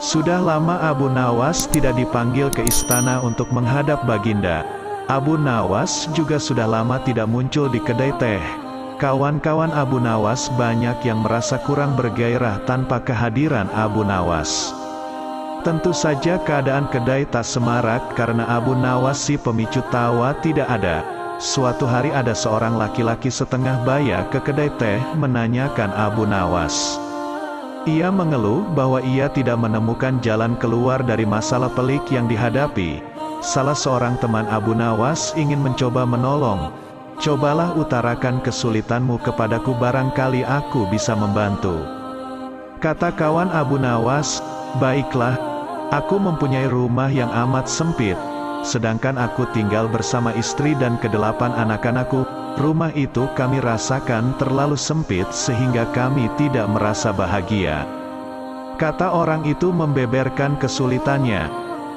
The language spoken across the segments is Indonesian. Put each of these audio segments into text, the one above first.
Sudah lama Abu Nawas tidak dipanggil ke istana untuk menghadap Baginda. Abu Nawas juga sudah lama tidak muncul di kedai teh. Kawan-kawan Abu Nawas banyak yang merasa kurang bergairah tanpa kehadiran Abu Nawas. Tentu saja keadaan kedai tak semarak karena Abu Nawas si pemicu tawa tidak ada. Suatu hari ada seorang laki-laki setengah baya ke kedai teh menanyakan Abu Nawas. Ia mengeluh bahwa ia tidak menemukan jalan keluar dari masalah pelik yang dihadapi. Salah seorang teman Abu Nawas ingin mencoba menolong. Cobalah utarakan kesulitanmu kepadaku, barangkali aku bisa membantu. Kata kawan Abu Nawas, baiklah, aku mempunyai rumah yang amat sempit. Sedangkan aku tinggal bersama istri dan kedelapan anak-anakku. Rumah itu kami rasakan terlalu sempit sehingga kami tidak merasa bahagia. Kata orang itu membeberkan kesulitannya.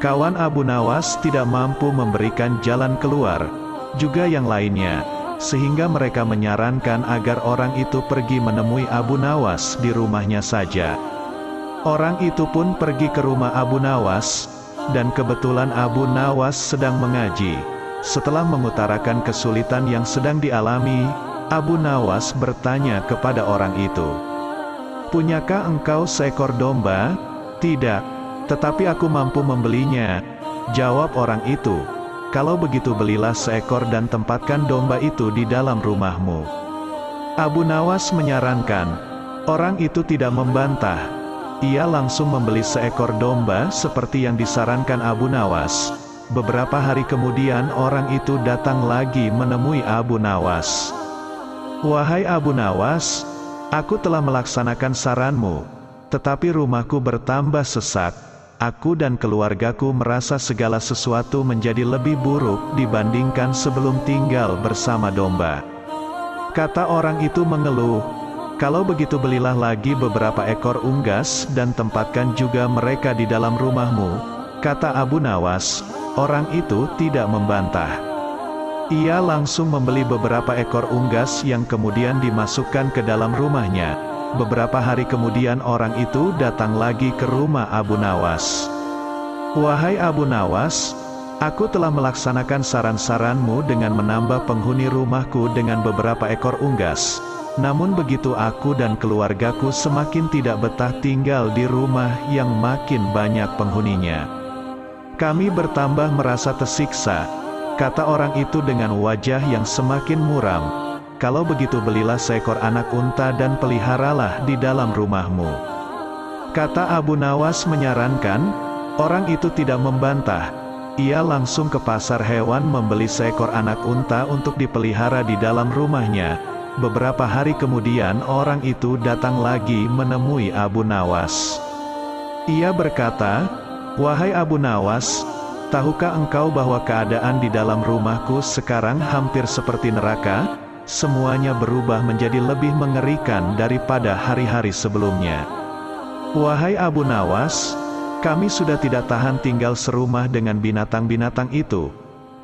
Kawan Abu Nawas tidak mampu memberikan jalan keluar, juga yang lainnya, sehingga mereka menyarankan agar orang itu pergi menemui Abu Nawas di rumahnya saja. Orang itu pun pergi ke rumah Abu Nawas, dan kebetulan Abu Nawas sedang mengaji. Setelah mengutarakan kesulitan yang sedang dialami, Abu Nawas bertanya kepada orang itu, "Punyakah engkau seekor domba?" "Tidak, tetapi aku mampu membelinya," jawab orang itu. "Kalau begitu belilah seekor dan tempatkan domba itu di dalam rumahmu." Abu Nawas menyarankan. Orang itu tidak membantah. Ia langsung membeli seekor domba seperti yang disarankan Abu Nawas. Beberapa hari kemudian orang itu datang lagi menemui Abu Nawas. "Wahai Abu Nawas, aku telah melaksanakan saranmu, tetapi rumahku bertambah sesak. Aku dan keluargaku merasa segala sesuatu menjadi lebih buruk dibandingkan sebelum tinggal bersama domba." Kata orang itu mengeluh, "Kalau begitu belilah lagi beberapa ekor unggas dan tempatkan juga mereka di dalam rumahmu." Kata Abu Nawas. Orang itu tidak membantah. Ia langsung membeli beberapa ekor unggas yang kemudian dimasukkan ke dalam rumahnya. Beberapa hari kemudian orang itu datang lagi ke rumah Abu Nawas. "Wahai Abu Nawas, aku telah melaksanakan saran-saranmu dengan menambah penghuni rumahku dengan beberapa ekor unggas. Namun begitu aku dan keluargaku semakin tidak betah tinggal di rumah yang makin banyak penghuninya. Kami bertambah merasa tersiksa." Kata orang itu dengan wajah yang semakin muram, "Kalau begitu belilah seekor anak unta dan peliharalah di dalam rumahmu." Kata Abu Nawas menyarankan. Orang itu tidak membantah. Ia langsung ke pasar hewan membeli seekor anak unta untuk dipelihara di dalam rumahnya. Beberapa hari kemudian orang itu datang lagi menemui Abu Nawas. Ia berkata, "Wahai Abu Nawas, tahukah engkau bahwa keadaan di dalam rumahku sekarang hampir seperti neraka? Semuanya berubah menjadi lebih mengerikan daripada hari-hari sebelumnya. Wahai Abu Nawas, kami sudah tidak tahan tinggal serumah dengan binatang-binatang itu."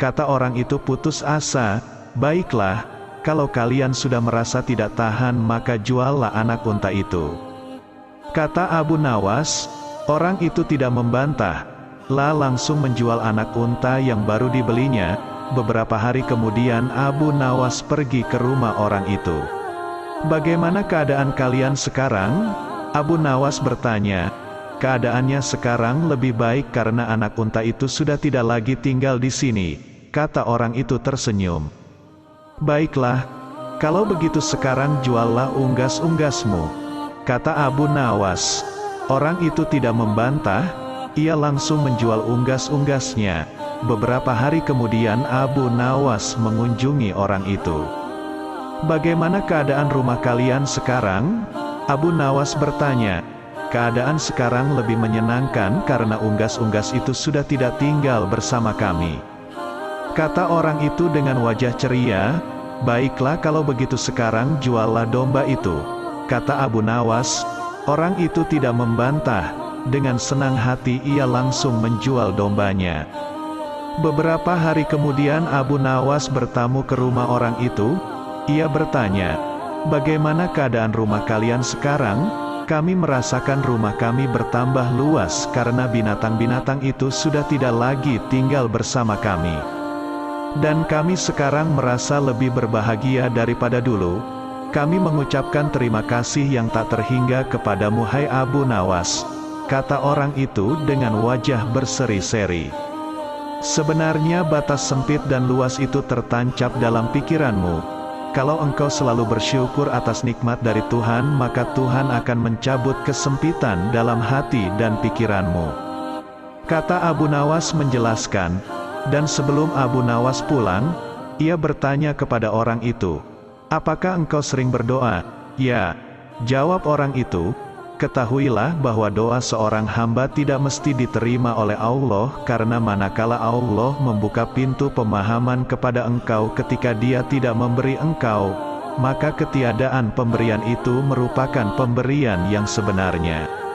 Kata orang itu putus asa, "Baiklah, kalau kalian sudah merasa tidak tahan maka juallah anak unta itu." Kata Abu Nawas. Orang itu tidak membantah. Langsung menjual anak unta yang baru dibelinya. Beberapa hari kemudian Abu Nawas pergi ke rumah orang itu. "Bagaimana keadaan kalian sekarang?" Abu Nawas bertanya. "Keadaannya sekarang lebih baik karena anak unta itu sudah tidak lagi tinggal di sini," kata orang itu tersenyum. "Baiklah, kalau begitu sekarang juallah unggas-unggasmu," kata Abu Nawas. Orang itu tidak membantah. Ia langsung menjual unggas-unggasnya. Beberapa hari kemudian Abu Nawas mengunjungi orang itu. "Bagaimana keadaan rumah kalian sekarang?" Abu Nawas bertanya. "Keadaan sekarang lebih menyenangkan karena unggas-unggas itu sudah tidak tinggal bersama kami," kata orang itu dengan wajah ceria. "Baiklah kalau begitu sekarang juallah domba itu," kata Abu Nawas. Orang itu tidak membantah. Dengan senang hati ia langsung menjual dombanya. Beberapa hari kemudian Abu Nawas bertamu ke rumah orang itu. Ia bertanya, "Bagaimana keadaan rumah kalian sekarang?" Kami merasakan rumah kami bertambah luas karena binatang-binatang itu sudah tidak lagi tinggal bersama kami. Dan kami sekarang merasa lebih berbahagia daripada dulu. Kami mengucapkan terima kasih yang tak terhingga kepadamu hai Abu Nawas, kata orang itu dengan wajah berseri-seri. Sebenarnya batas sempit dan luas itu tertancap dalam pikiranmu. Kalau engkau selalu bersyukur atas nikmat dari Tuhan, maka Tuhan akan mencabut kesempitan dalam hati dan pikiranmu. Kata Abu Nawas menjelaskan, dan sebelum Abu Nawas pulang, ia bertanya kepada orang itu, apakah engkau sering berdoa? Ya, jawab orang itu, ketahuilah bahwa doa seorang hamba tidak mesti diterima oleh Allah karena manakala Allah membuka pintu pemahaman kepada engkau ketika Dia tidak memberi engkau, maka ketiadaan pemberian itu merupakan pemberian yang sebenarnya.